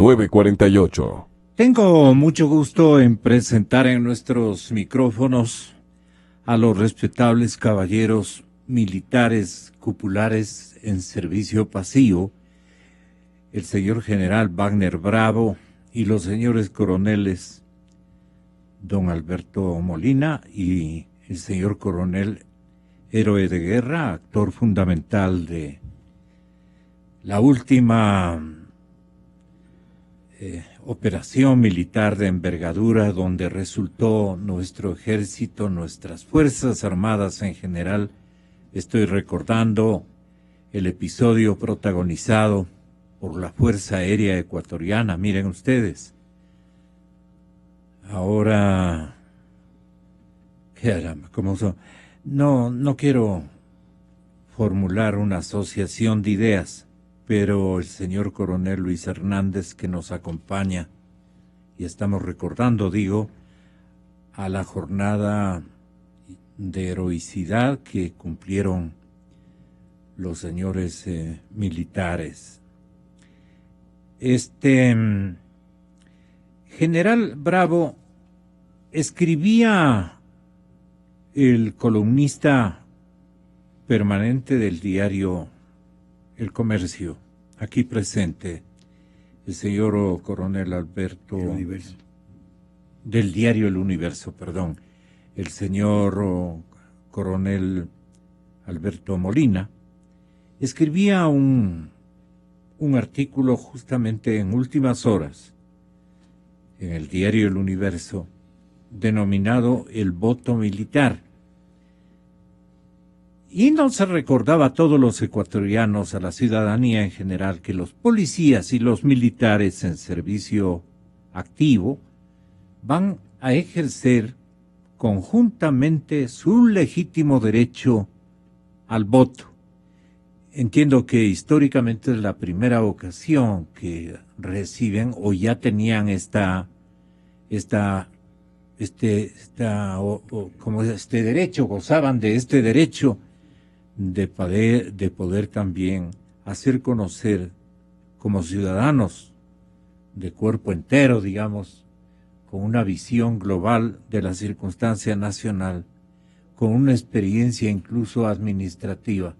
948. Tengo mucho gusto en presentar en nuestros micrófonos a los respetables caballeros militares cupulares en servicio pasivo, el señor general Wagner Bravo y los señores coroneles don Alberto Molina y el señor coronel héroe de guerra, actor fundamental de la última operación militar de envergadura donde resultó nuestro ejército, nuestras fuerzas armadas en general. Estoy recordando el episodio protagonizado por la Fuerza Aérea Ecuatoriana. Miren ustedes, ahora, caramba, ¿cómo son? No quiero formular una asociación de ideas, pero el señor coronel Luis Hernández, que nos acompaña, y estamos recordando, digo, a la jornada de heroicidad que cumplieron los señores militares. General Bravo escribía el columnista permanente del diario El Comercio, aquí presente, el señor coronel Alberto, del diario El Universo, perdón, el señor coronel Alberto Molina, escribía un artículo justamente en últimas horas en el diario El Universo, denominado El voto militar. Y no se recordaba a todos los ecuatorianos, a la ciudadanía en general, que los policías y los militares en servicio activo van a ejercer conjuntamente su legítimo derecho al voto. Entiendo que históricamente es la primera ocasión que reciben o ya tenían este derecho, gozaban de este derecho de poder también hacer conocer como ciudadanos de cuerpo entero, digamos, con una visión global de la circunstancia nacional, con una experiencia incluso administrativa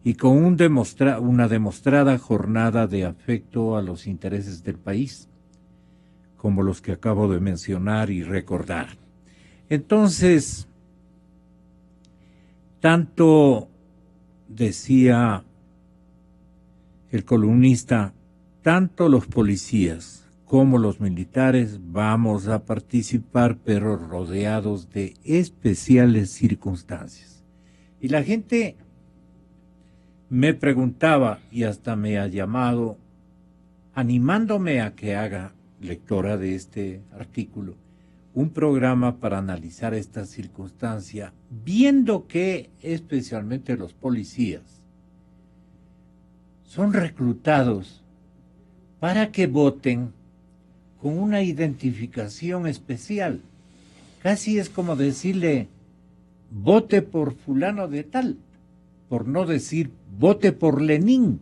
y con una demostrada jornada de afecto a los intereses del país, como los que acabo de mencionar y recordar. Entonces, tanto decía el columnista, tanto los policías como los militares vamos a participar, pero rodeados de especiales circunstancias. Y la gente me preguntaba, y hasta me ha llamado, animándome a que haga, lectora de este artículo, un programa para analizar esta circunstancia, viendo que especialmente los policías son reclutados para que voten con una identificación especial. Casi es como decirle, vote por fulano de tal, por no decir, vote por Lenin.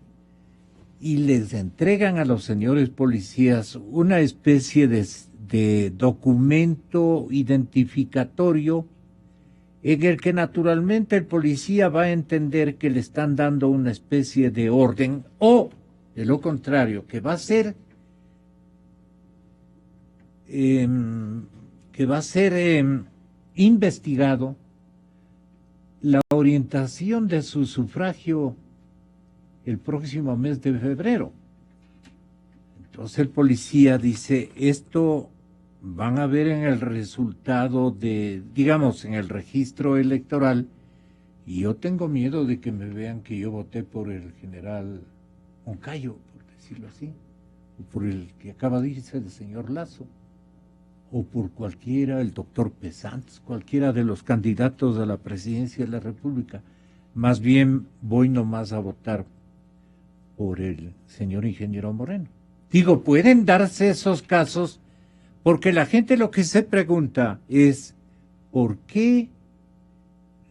Y les entregan a los señores policías una especie de documento identificatorio en el que naturalmente el policía va a entender que le están dando una especie de orden o, de lo contrario, que va a ser investigado la orientación de su sufragio el próximo mes de febrero. Entonces el policía dice, esto van a ver en el resultado digamos, en el registro electoral, y yo tengo miedo de que me vean que yo voté por el general Moncayo, por decirlo así, o por el que acaba de irse, el señor Lazo, o por cualquiera, el doctor Pesantes, cualquiera de los candidatos a la presidencia de la República. Más bien voy nomás a votar por el señor ingeniero Moreno. Digo, pueden darse esos casos porque la gente lo que se pregunta es ¿por qué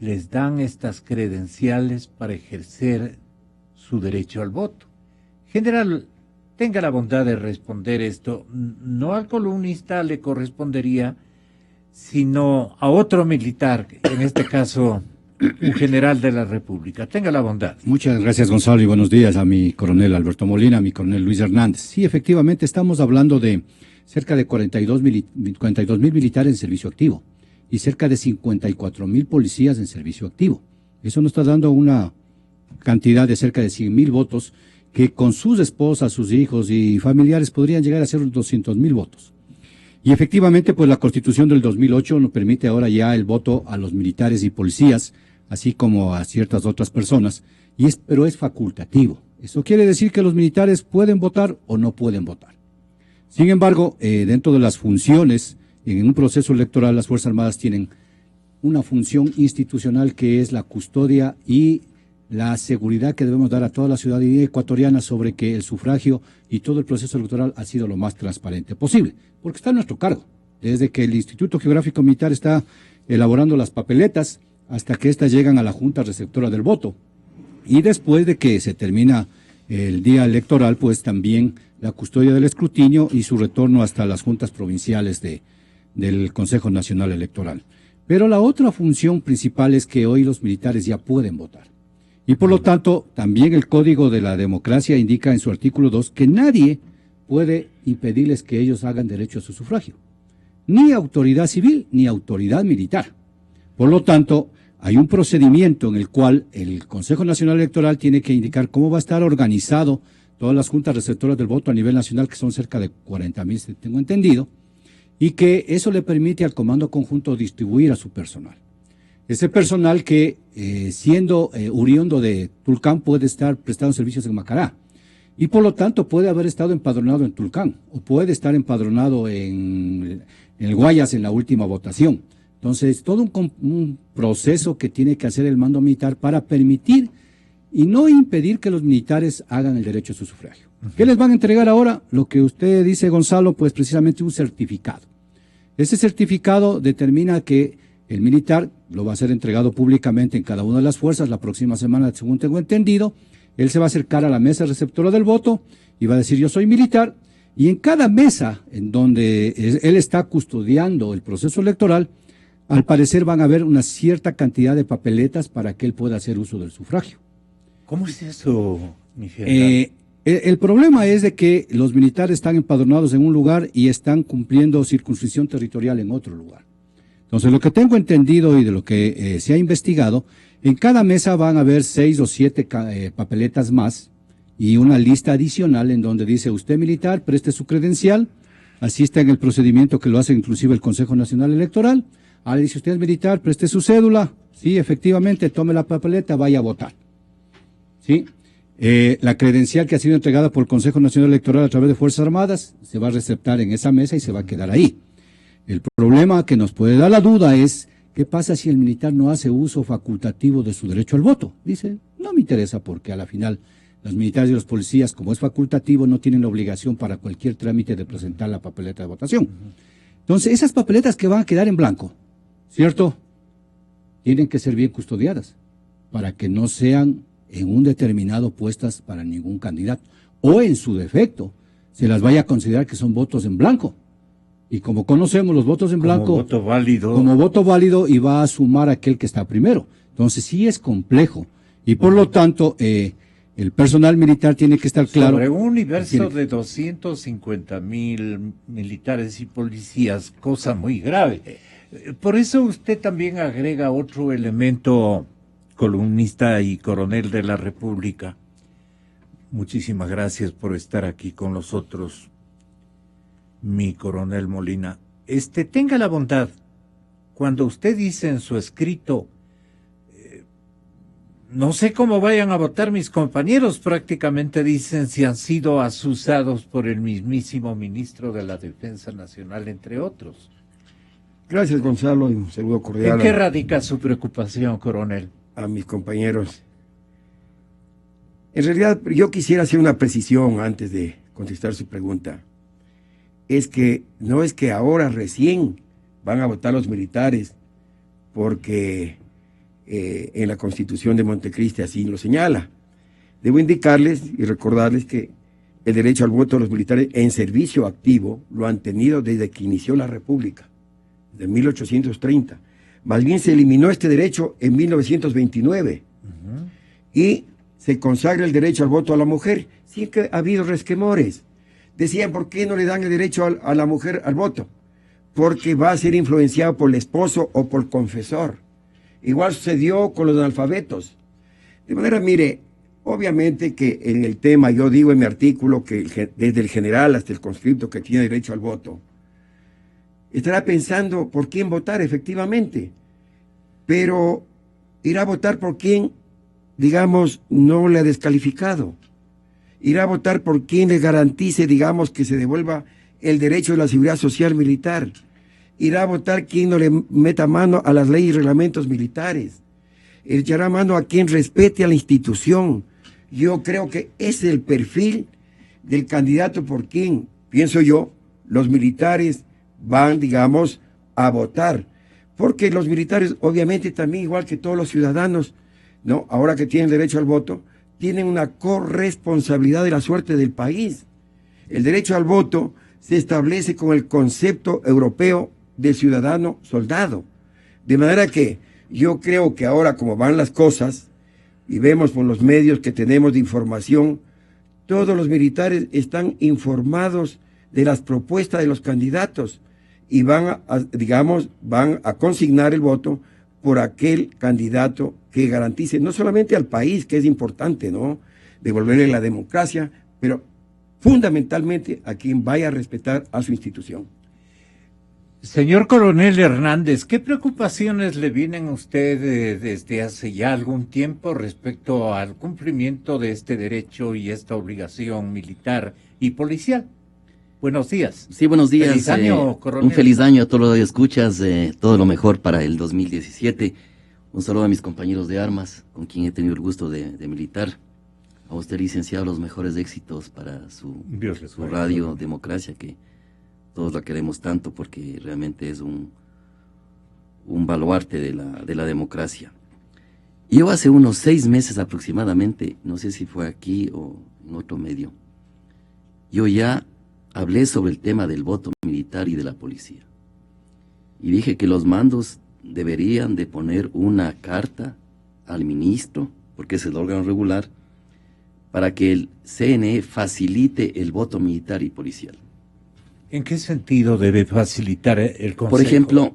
les dan estas credenciales para ejercer su derecho al voto? General tenga la bondad de responder esto. No al columnista le correspondería, sino a otro militar, en este caso un general de la República. Tenga la bondad. Muchas gracias, Gonzalo, y buenos días a mi coronel Alberto Molina, a mi coronel Luis Hernández. Sí, efectivamente, estamos hablando de cerca de 42.000 militares en servicio activo y cerca de 54.000 policías en servicio activo. Eso nos está dando una cantidad de cerca de 100.000 votos que con sus esposas, sus hijos y familiares podrían llegar a ser 200.000 votos. Y efectivamente, pues la Constitución del 2008 nos permite ahora ya el voto a los militares y policías, así como a ciertas otras personas, pero es facultativo. Eso quiere decir que los militares pueden votar o no pueden votar. Sin embargo, dentro de las funciones, en un proceso electoral, las Fuerzas Armadas tienen una función institucional que es la custodia y la seguridad que debemos dar a toda la ciudadanía ecuatoriana sobre que el sufragio y todo el proceso electoral ha sido lo más transparente posible, porque está a nuestro cargo. Desde que el Instituto Geográfico Militar está elaborando las papeletas hasta que éstas llegan a la Junta Receptora del Voto. Y después de que se termina el día electoral, pues también la custodia del escrutinio y su retorno hasta las juntas provinciales del Consejo Nacional Electoral. Pero la otra función principal es que hoy los militares ya pueden votar. Y por lo tanto, también el Código de la Democracia indica en su artículo 2 que nadie puede impedirles que ellos hagan derecho a su sufragio. Ni autoridad civil, ni autoridad militar. Por lo tanto, hay un procedimiento en el cual el Consejo Nacional Electoral tiene que indicar cómo va a estar organizado todas las juntas receptoras del voto a nivel nacional, que son cerca de 40.000, tengo entendido, y que eso le permite al Comando Conjunto distribuir a su personal. Ese personal que, siendo oriundo de Tulcán, puede estar prestando servicios en Macará. Y por lo tanto puede haber estado empadronado en Tulcán o puede estar empadronado en el Guayas en la última votación. Entonces, todo un proceso que tiene que hacer el mando militar para permitir y no impedir que los militares hagan el derecho a su sufragio. ¿Qué les van a entregar ahora? Lo que usted dice, Gonzalo, pues precisamente un certificado. Ese certificado determina que el militar lo va a ser entregado públicamente en cada una de las fuerzas la próxima semana, según tengo entendido. Él se va a acercar a la mesa receptora del voto y va a decir yo soy militar, y en cada mesa en donde él está custodiando el proceso electoral, al parecer van a haber una cierta cantidad de papeletas para que él pueda hacer uso del sufragio. ¿Cómo es eso, mi general? El problema es de que los militares están empadronados en un lugar y están cumpliendo circunscripción territorial en otro lugar. Entonces, lo que tengo entendido y de lo que se ha investigado, en cada mesa van a haber 6 o 7 papeletas más y una lista adicional en donde dice usted militar, preste su credencial, asista en el procedimiento que lo hace inclusive el Consejo Nacional Electoral. Ahora dice usted es militar, preste su cédula, sí, efectivamente, tome la papeleta, vaya a votar. ¿Sí? La credencial que ha sido entregada por el Consejo Nacional Electoral a través de Fuerzas Armadas se va a receptar en esa mesa y se va a quedar ahí. El problema que nos puede dar la duda es, ¿qué pasa si el militar no hace uso facultativo de su derecho al voto? Dice, no me interesa porque a la final los militares y los policías, como es facultativo, no tienen la obligación para cualquier trámite de presentar la papeleta de votación. Entonces, esas papeletas que van a quedar en blanco, ¿cierto? Tienen que ser bien custodiadas para que no sean en un determinado puestas para ningún candidato. O en su defecto, se las vaya a considerar que son votos en blanco. Y como conocemos los votos en blanco, como voto válido y va a sumar aquel que está primero. Entonces sí es complejo. Y por lo tanto, el personal militar tiene que estar claro. Sobre un universo de 250.000 militares y policías, cosa muy grave. Por eso usted también agrega otro elemento, columnista y coronel de la República. Muchísimas gracias por estar aquí con nosotros, mi coronel Molina. Tenga la bondad, cuando usted dice en su escrito, no sé cómo vayan a votar mis compañeros, prácticamente dicen si han sido asusados por el mismísimo ministro de la Defensa Nacional, entre otros. Gracias, Gonzalo, y un saludo cordial. ¿En qué radica su preocupación, coronel? A mis compañeros. En realidad, yo quisiera hacer una precisión antes de contestar su pregunta. Es que no es que ahora recién van a votar los militares, porque en la Constitución de Montecristi así lo señala. Debo indicarles y recordarles que el derecho al voto de los militares en servicio activo lo han tenido desde que inició la República, de 1830. Más bien se eliminó este derecho en 1929 y se consagra el derecho al voto a la mujer, sin que ha habido resquemores. Decían, ¿por qué no le dan el derecho a la mujer al voto? Porque va a ser influenciado por el esposo o por el confesor. Igual sucedió con los analfabetos. De manera, mire, obviamente que en el tema, yo digo en mi artículo que desde el general hasta el conscripto que tiene derecho al voto, estará pensando por quién votar efectivamente, pero irá a votar por quien, digamos, no le ha descalificado. Irá a votar por quien le garantice, digamos, que se devuelva el derecho de la seguridad social militar. Irá a votar quien no le meta mano a las leyes y reglamentos militares. Echará mano a quien respete a la institución. Yo creo que ese es el perfil del candidato por quien, pienso yo, los militares van, digamos, a votar. Porque los militares, obviamente, también, igual que todos los ciudadanos, ¿no? Ahora que tienen derecho al voto, tienen una corresponsabilidad de la suerte del país. El derecho al voto se establece con el concepto europeo de ciudadano soldado. De manera que yo creo que ahora, como van las cosas, y vemos por los medios que tenemos de información, todos los militares están informados de las propuestas de los candidatos y van a consignar el voto por aquel candidato que garantice no solamente al país, que es importante, ¿no?, devolverle la democracia, pero fundamentalmente a quien vaya a respetar a su institución. Señor Coronel Hernández, ¿qué preocupaciones le vienen a usted desde hace ya algún tiempo respecto al cumplimiento de este derecho y esta obligación militar y policial? Buenos días. Sí, buenos días. Feliz año, coronel. Un feliz año a todos los que escuchas, todo lo mejor para el 2017. Un saludo a mis compañeros de armas, con quien he tenido el gusto de militar. A usted, licenciado, los mejores éxitos para su radio Democracia, que todos la queremos tanto porque realmente es un baluarte de la democracia. Yo hace unos 6 meses aproximadamente, no sé si fue aquí o en otro medio, yo ya hablé sobre el tema del voto militar y de la policía. Y dije que los mandos deberían de poner una carta al ministro, porque es el órgano regular, para que el CNE facilite el voto militar y policial. ¿En qué sentido debe facilitar el Consejo? Por ejemplo,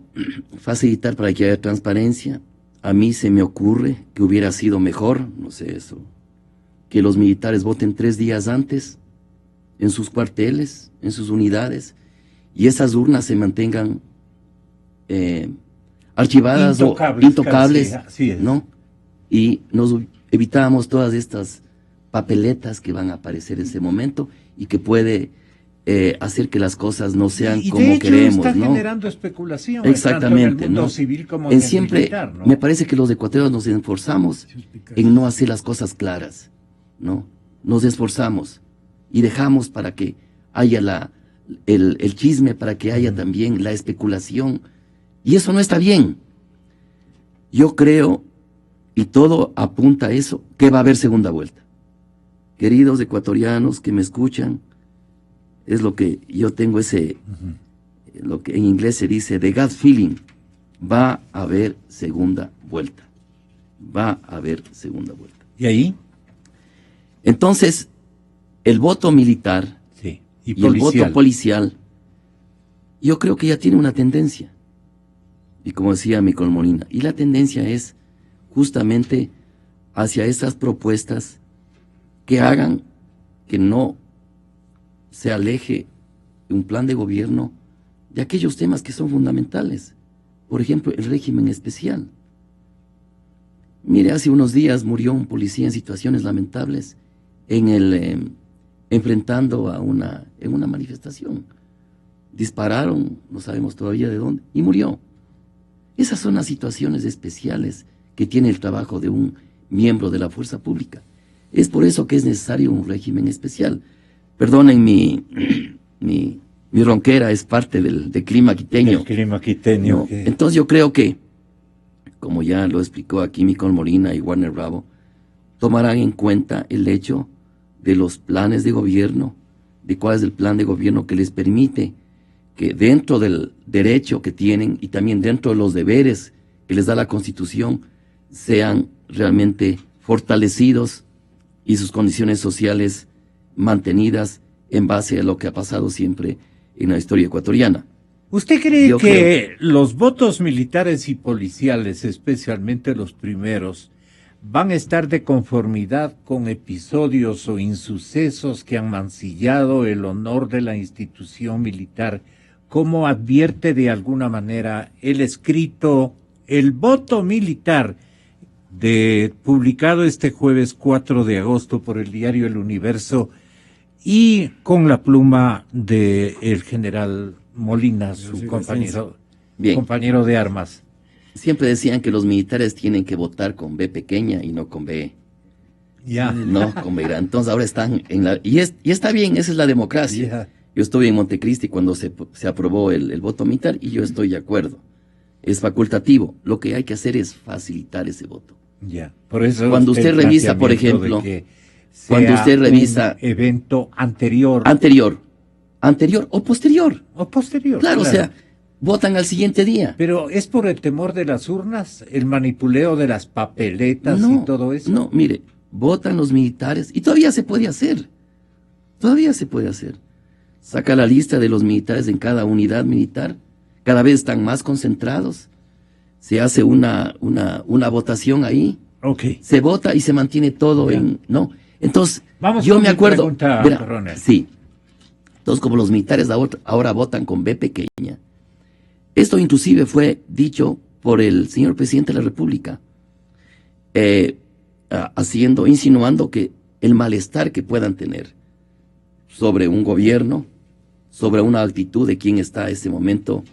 facilitar para que haya transparencia. A mí se me ocurre que hubiera sido mejor, no sé eso, que los militares voten 3 días antes en sus cuarteles, en sus unidades, y esas urnas se mantengan archivadas o intocables, sí, ¿no? Y nos evitamos todas estas papeletas que van a aparecer en ese momento y que puede hacer que las cosas no sean y como de hecho queremos, está ¿no? generando especulación, Exactamente, tanto en el mundo ¿no? civil como en en siempre, el militar, ¿no? Me parece que los ecuatorianos nos esforzamos en no hacer las cosas claras, ¿no? Nos esforzamos y dejamos para que haya el chisme, para que haya también la especulación, y eso no está bien. Yo creo, y todo apunta a eso, que va a haber segunda vuelta. Queridos ecuatorianos que me escuchan, es lo que yo tengo lo que en inglés se dice the gut feeling, va a haber segunda vuelta. Va a haber segunda vuelta. ¿Y ahí? Entonces, el voto militar Sí. y el voto policial, yo creo que ya tiene una tendencia. Y como decía Nicole Molina, y la tendencia es justamente hacia esas propuestas que hagan que no se aleje un plan de gobierno de aquellos temas que son fundamentales. Por ejemplo, el régimen especial. Mire, hace unos días murió un policía en situaciones lamentables enfrentando en una manifestación. Dispararon, no sabemos todavía de dónde, y murió. Esas son las situaciones especiales que tiene el trabajo de un miembro de la fuerza pública. Es por eso que es necesario un régimen especial. Perdonen mi ronquera, es parte del clima quiteño. El clima quiteño. ¿No? Entonces yo creo que, como ya lo explicó aquí Nicole Molina y Warner Bravo, tomarán en cuenta el hecho de los planes de gobierno, de cuál es el plan de gobierno que les permite que dentro del derecho que tienen y también dentro de los deberes que les da la Constitución sean realmente fortalecidos y sus condiciones sociales mantenidas en base a lo que ha pasado siempre en la historia ecuatoriana. ¿Usted cree Yo que los votos militares y policiales, especialmente los primeros, van a estar de conformidad con episodios o insucesos que han mancillado el honor de la institución militar? ¿Cómo advierte de alguna manera el escrito, el voto militar, publicado este jueves 4 de agosto por el diario El Universo y con la pluma del general Molina, su compañero de armas? Siempre decían que los militares tienen que votar con B pequeña y no con B. Ya. No, con B grande. Entonces ahora están en la... Y está bien, esa es la democracia. Ya. Yo estuve en Montecristi cuando se aprobó el voto militar y yo estoy de acuerdo. Es facultativo. Lo que hay que hacer es facilitar ese voto. Ya. Por eso cuando usted revisa, por ejemplo, cuando usted revisa... un evento anterior. Anterior o posterior. O posterior. Claro, o sea, votan al siguiente día. Pero ¿es por el temor de las urnas, el manipuleo de las papeletas y todo eso? No, mire, votan los militares y todavía se puede hacer. Todavía se puede hacer. Saca la lista de los militares en cada unidad militar. Cada vez están más concentrados. Se hace una votación ahí. Okay. Se vota y se mantiene todo en... No. Entonces, vamos yo me acuerdo... Verá, sí. Entonces, como los militares ahora votan con B pequeña, esto inclusive fue dicho por el señor presidente de la República, insinuando que el malestar que puedan tener sobre un gobierno, sobre una actitud de quien está en este momento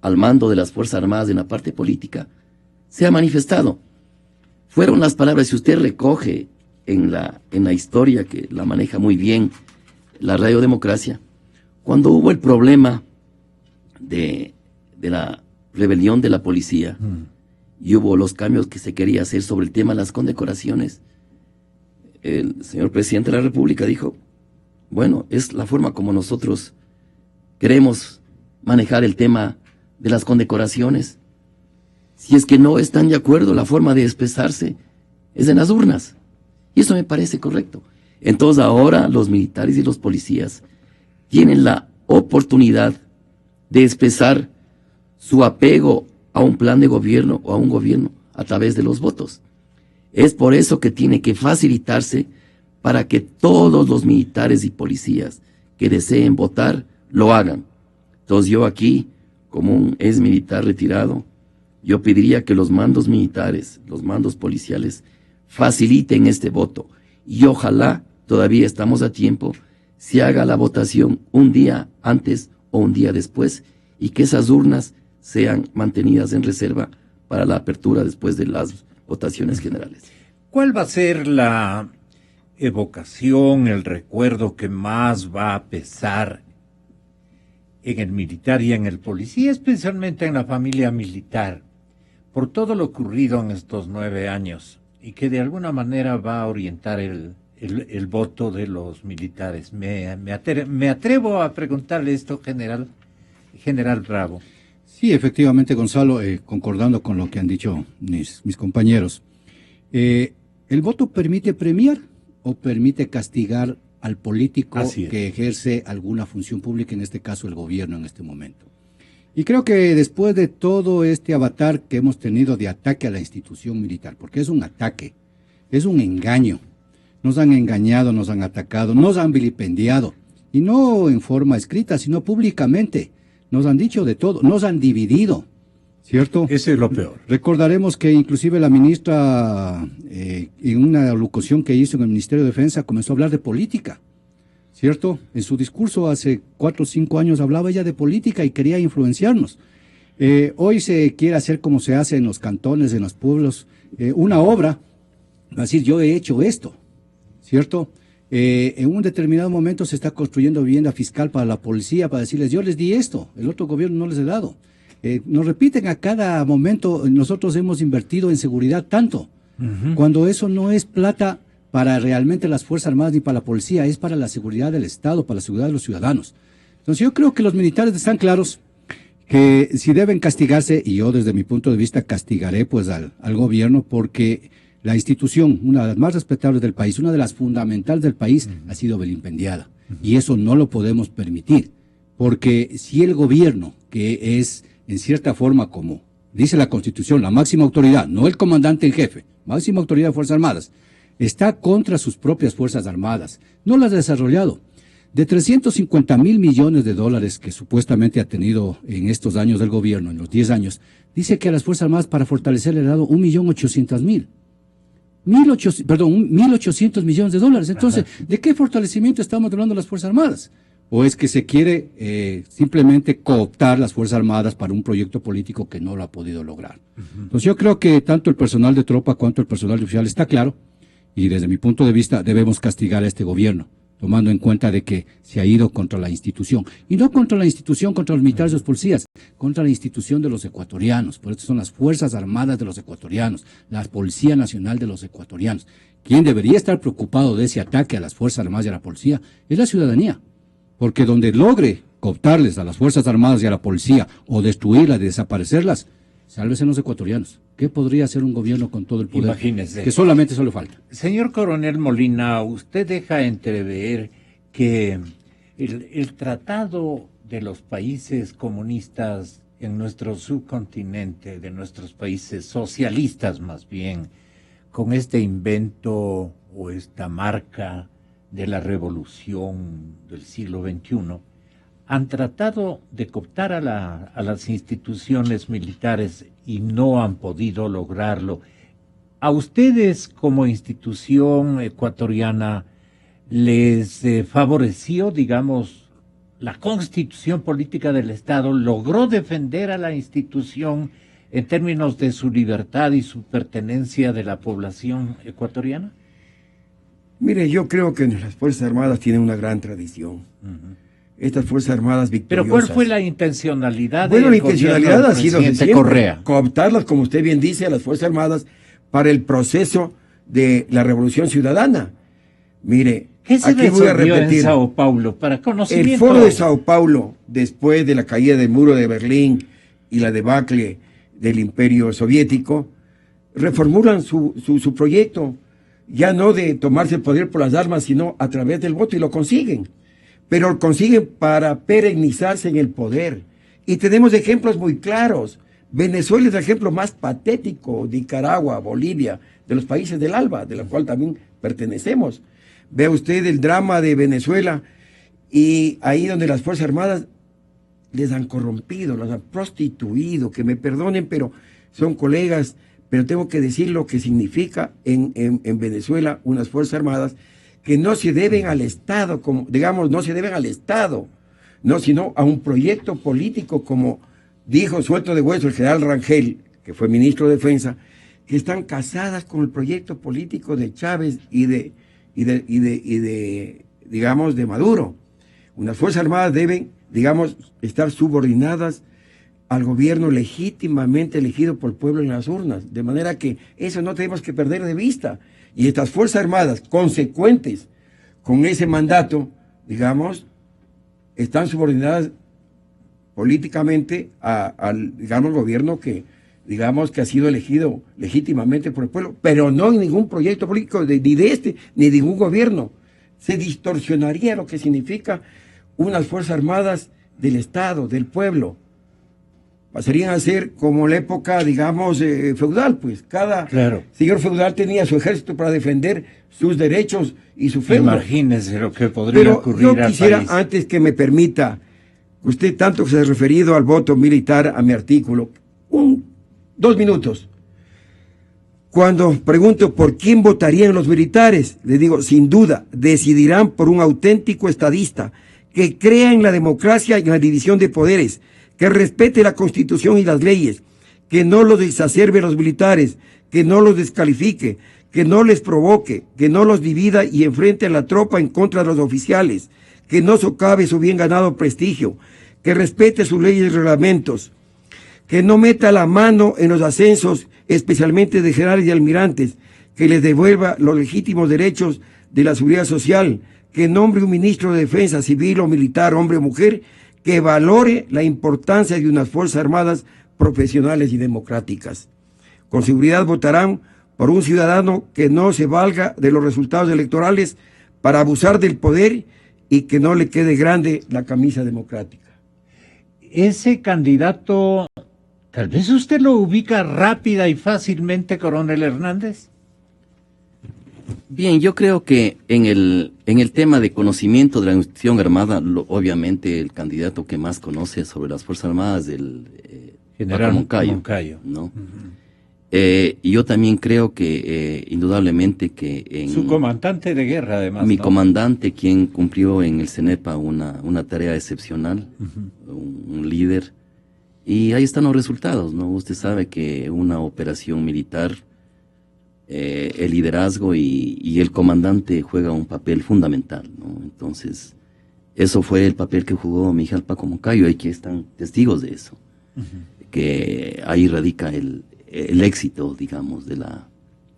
al mando de las Fuerzas Armadas en la parte política, se ha manifestado. Fueron las palabras, si usted recoge en la historia que la maneja muy bien la radiodemocracia, cuando hubo el problema de la rebelión de la policía y hubo los cambios que se quería hacer sobre el tema de las condecoraciones, el señor presidente de la República dijo, bueno, es la forma como nosotros queremos manejar el tema de las condecoraciones. Si es que no están de acuerdo, la forma de expresarse es en las urnas. Y eso me parece correcto. Entonces ahora los militares y los policías tienen la oportunidad de expresar su apego a un plan de gobierno o a un gobierno a través de los votos. Es por eso que tiene que facilitarse para que todos los militares y policías que deseen votar lo hagan. Entonces yo aquí, como un ex militar retirado, yo pediría que los mandos militares, los mandos policiales, faciliten este voto. Y ojalá, todavía estamos a tiempo, se haga la votación un día antes o un día después y que esas urnas sean mantenidas en reserva para la apertura después de las votaciones generales. ¿Cuál va a ser la evocación, el recuerdo que más va a pesar en el militar y en el policía, especialmente en la familia militar, por todo lo ocurrido en estos 9 años y que de alguna manera va a orientar el voto de los militares? Me atrevo a preguntarle esto, General Bravo. Sí, efectivamente, Gonzalo, concordando con lo que han dicho mis compañeros. ¿El voto permite premiar o permite castigar al político que ejerce alguna función pública, en este caso el gobierno en este momento? Y creo que después de todo este avatar que hemos tenido de ataque a la institución militar, porque es un ataque, es un engaño, nos han engañado, nos han atacado, nos han vilipendiado, y no en forma escrita, sino públicamente, nos han dicho de todo, nos han dividido, ¿cierto? Ese es lo peor. Recordaremos que inclusive la ministra, en una locución que hizo en el Ministerio de Defensa, comenzó a hablar de política, ¿cierto? En su discurso hace 4 o 5 años hablaba ella de política y quería influenciarnos. Hoy se quiere hacer como se hace en los cantones, en los pueblos, una obra, va a decir, yo he hecho esto, ¿cierto? En un determinado momento se está construyendo vivienda fiscal para la policía, para decirles, yo les di esto, el otro gobierno no les he dado. Nos repiten a cada momento, nosotros hemos invertido en seguridad tanto, cuando eso no es plata para realmente las Fuerzas Armadas ni para la policía, es para la seguridad del Estado, para la seguridad de los ciudadanos. Entonces yo creo que los militares están claros que si deben castigarse, y yo desde mi punto de vista castigaré pues al gobierno, porque la institución, una de las más respetables del país, una de las fundamentales del país, ha sido vilipendiada. Y eso no lo podemos permitir, porque si el gobierno, que es en cierta forma, como dice la Constitución, la máxima autoridad, no el comandante en jefe, máxima autoridad de Fuerzas Armadas, está contra sus propias Fuerzas Armadas, no las ha desarrollado. De 350.000 millones de dólares que supuestamente ha tenido en estos años del gobierno, en los 10 años, dice que a las Fuerzas Armadas para fortalecer le ha dado 1.800.000. 1.800 millones de dólares. Entonces, ¿de qué fortalecimiento estamos hablando de las Fuerzas Armadas? ¿O es que se quiere simplemente cooptar las Fuerzas Armadas para un proyecto político que no lo ha podido lograr? Entonces yo creo que tanto el personal de tropa cuanto el personal oficial está claro, y desde mi punto de vista debemos castigar a este gobierno, tomando en cuenta de que se ha ido contra la institución, y no contra la institución, contra los militares y los policías, contra la institución de los ecuatorianos. Por eso son las Fuerzas Armadas de los ecuatorianos, la Policía Nacional de los ecuatorianos. Quien debería estar preocupado de ese ataque a las Fuerzas Armadas y a la policía es la ciudadanía, porque donde logre cooptarles a las Fuerzas Armadas y a la policía, o destruirlas, desaparecerlas, sálvese los ecuatorianos. ¿Qué podría hacer un gobierno con todo el poder? Imagínese. Que solamente eso le falta. Señor Coronel Molina, usted deja entrever que el tratado de los países comunistas en nuestro subcontinente, de nuestros países socialistas más bien, con este invento o esta marca de la revolución del siglo XXI, han tratado de cooptar a las instituciones militares y no han podido lograrlo. ¿A ustedes como institución ecuatoriana les favoreció, digamos, la constitución política del Estado? ¿Logró defender a la institución en términos de su libertad y su pertenencia de la población ecuatoriana? Mire, yo creo que las Fuerzas Armadas tienen una gran tradición. Estas Fuerzas Armadas victoriosas. ¿Pero cuál fue la intencionalidad Bueno, la intencionalidad ha sido presidente Correa? Cooptarlas, como usted bien dice, a las Fuerzas Armadas para el proceso de la Revolución Ciudadana. Mire, ¿Qué se aquí voy a resolvió repetir. en Sao Paulo? Para conocimiento. El Foro de Sao Paulo, después de la caída del muro de Berlín y la debacle del Imperio Soviético, reformulan su proyecto, ya no de tomarse el poder por las armas, sino a través del voto, y lo consiguen. Pero lo consiguen para perennizarse en el poder. Y tenemos ejemplos muy claros. Venezuela es el ejemplo más patético, Nicaragua, Bolivia, de los países del ALBA, de la cual también pertenecemos. Vea usted el drama de Venezuela, y ahí donde las Fuerzas Armadas les han corrompido, las han prostituido, que me perdonen, pero son colegas, pero tengo que decir lo que significa en Venezuela unas Fuerzas Armadas que no se deben al Estado, como, digamos, no se deben al Estado, no, sino a un proyecto político, como dijo suelto de hueso el general Rangel, que fue ministro de Defensa, que están casadas con el proyecto político de Chávez y de digamos, de Maduro. Unas Fuerzas Armadas deben, digamos, estar subordinadas al gobierno legítimamente elegido por el pueblo en las urnas, de manera que eso no tenemos que perder de vista. Y estas Fuerzas Armadas, consecuentes con ese mandato, digamos, están subordinadas políticamente al, digamos, gobierno que, digamos, que ha sido elegido legítimamente por el pueblo, pero no en ningún proyecto político ni de este, ni de ningún gobierno. Se distorsionaría lo que significa unas Fuerzas Armadas del Estado, del pueblo. Pasarían a ser como la época, digamos, feudal, pues cada señor feudal tenía su ejército para defender sus derechos y su feudo. Imagínese lo que podría ocurrir al país. Yo quisiera, antes que me permita, usted tanto que se ha referido al voto militar, a mi artículo, 2 minutos. Cuando pregunto por quién votarían los militares, les digo, sin duda, decidirán por un auténtico estadista que crea en la democracia y en la división de poderes, que respete la Constitución y las leyes, que no los exacerbe a los militares, que no los descalifique, que no les provoque, que no los divida y enfrente a la tropa en contra de los oficiales, que no socave su bien ganado prestigio, que respete sus leyes y reglamentos, que no meta la mano en los ascensos, especialmente de generales y almirantes, que les devuelva los legítimos derechos de la seguridad social, que nombre un ministro de defensa civil o militar, hombre o mujer, que valore la importancia de unas Fuerzas Armadas profesionales y democráticas. Con seguridad votarán por un ciudadano que no se valga de los resultados electorales para abusar del poder y que no le quede grande la camisa democrática. Ese candidato, tal vez usted lo ubica rápida y fácilmente, coronel Hernández. Bien, yo creo que en el tema de conocimiento de la institución armada, obviamente el candidato que más conoce sobre las Fuerzas Armadas es el general Moncayo, ¿no? Y yo también creo que indudablemente que su comandante de guerra, además. Mi ¿no? comandante, quien cumplió en el CENEPA una tarea excepcional, un líder, y ahí están los resultados, ¿no? Usted sabe que una operación militar, el liderazgo y el comandante juega un papel fundamental, ¿no? Entonces, eso fue el papel que jugó Miguel Paco Moncayo, y aquí están testigos de eso, que ahí radica el éxito, digamos,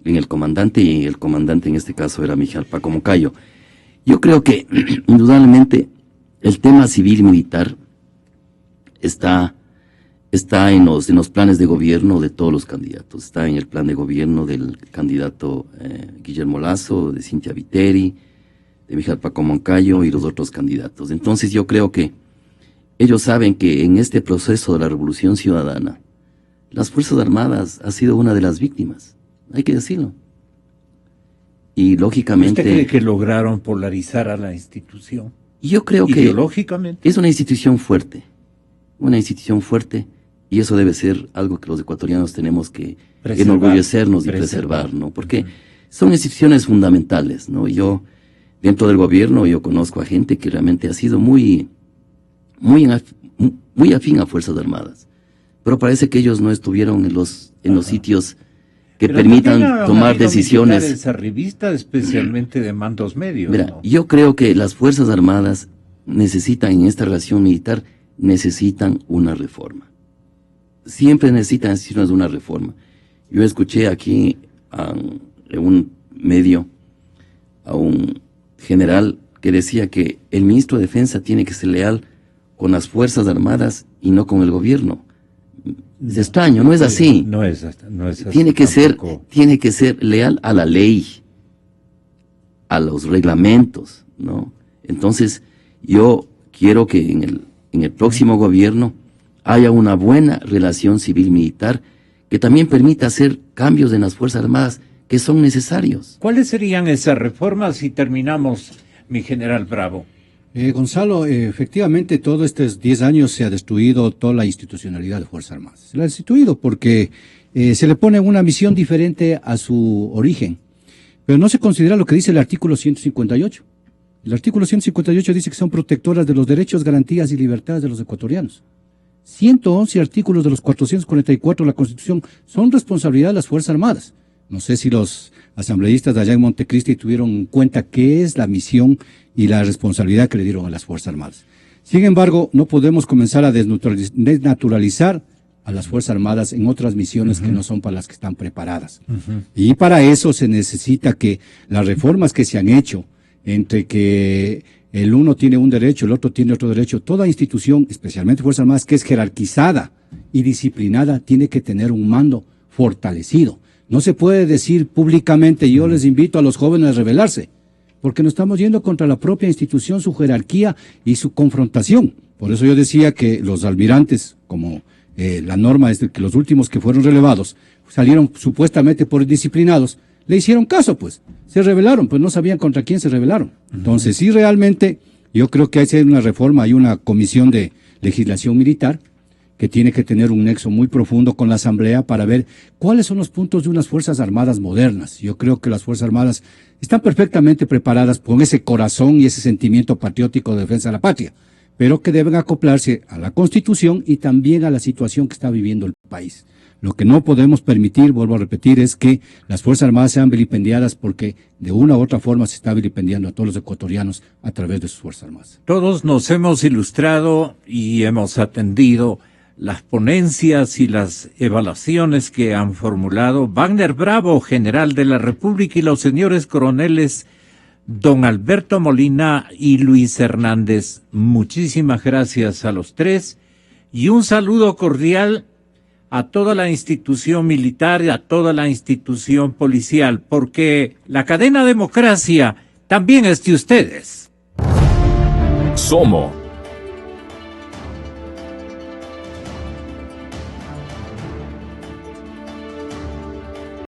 en el comandante, y el comandante en este caso era Miguel Paco Moncayo. Yo creo que, indudablemente, el tema civil y militar está en los planes de gobierno de todos los candidatos. Está en el plan de gobierno del candidato Guillermo Lasso, de Cintia Viteri, de Miguel Paco Moncayo y los otros candidatos. Entonces yo creo que ellos saben que en este proceso de la Revolución Ciudadana, las Fuerzas Armadas ha sido una de las víctimas, hay que decirlo. Y lógicamente... ¿Usted cree que lograron polarizar a la institución? Yo creo que ideológicamente es una institución fuerte, y eso debe ser algo que los ecuatorianos tenemos que enorgullecernos y preservar, ¿no? Porque son instituciones fundamentales, ¿no? Yo, dentro del gobierno, yo conozco a gente que realmente ha sido muy afín a Fuerzas Armadas, pero parece que ellos no estuvieron en los sitios que permitan tomar decisiones. Esa revista, especialmente de mandos medios. Mira, ¿no? yo creo que las Fuerzas Armadas necesitan, en esta relación militar, necesitan una reforma. Siempre necesitan de una reforma. Yo escuché aquí en un medio a un general que decía que el ministro de Defensa tiene que ser leal con las Fuerzas Armadas y no con el gobierno. Es extraño, no es así. No es así. Tiene que ser leal a la ley, a los reglamentos, ¿no? Entonces, yo quiero que en el próximo gobierno haya una buena relación civil-militar que también permita hacer cambios en las Fuerzas Armadas que son necesarios. ¿Cuáles serían esas reformas si terminamos, mi general Bravo? Gonzalo, efectivamente, todos estos 10 años se ha destruido toda la institucionalidad de Fuerzas Armadas. Se la ha destruido porque se le pone una misión diferente a su origen. Pero no se considera lo que dice el artículo 158. El artículo 158 dice que son protectoras de los derechos, garantías y libertades de los ecuatorianos. 111 artículos de los 444 de la Constitución son responsabilidad de las Fuerzas Armadas. No sé si los asambleístas de allá en Montecristi tuvieron en cuenta qué es la misión y la responsabilidad que le dieron a las Fuerzas Armadas. Sin embargo, no podemos comenzar a desnaturalizar a las Fuerzas Armadas en otras misiones que no son para las que están preparadas. Y para eso se necesita que las reformas que se han hecho, entre que el uno tiene un derecho, el otro tiene otro derecho, toda institución, especialmente Fuerzas Armadas, que es jerarquizada y disciplinada, tiene que tener un mando fortalecido. No se puede decir públicamente, yo les invito a los jóvenes a rebelarse, porque nos estamos yendo contra la propia institución, su jerarquía y su confrontación. Por eso yo decía que los almirantes, como la norma es de que los últimos que fueron relevados salieron supuestamente por disciplinados, le hicieron caso, pues, se rebelaron, pues no sabían contra quién se rebelaron. Entonces, sí, realmente, yo creo que hay que hacer una reforma, hay una comisión de legislación militar que tiene que tener un nexo muy profundo con la Asamblea para ver cuáles son los puntos de unas Fuerzas Armadas modernas. Yo creo que las Fuerzas Armadas están perfectamente preparadas con ese corazón y ese sentimiento patriótico de defensa de la patria, pero que deben acoplarse a la Constitución y también a la situación que está viviendo el país. Lo que no podemos permitir, vuelvo a repetir, es que las Fuerzas Armadas sean vilipendiadas porque de una u otra forma se está vilipendiando a todos los ecuatorianos a través de sus Fuerzas Armadas. Todos nos hemos ilustrado y hemos atendido las ponencias y las evaluaciones que han formulado Wagner Bravo, general de la República, y los señores coroneles don Alberto Molina y Luis Hernández. Muchísimas gracias a los tres y un saludo cordial a toda la institución militar y a toda la institución policial, porque la cadena Democracia también es de ustedes. Somos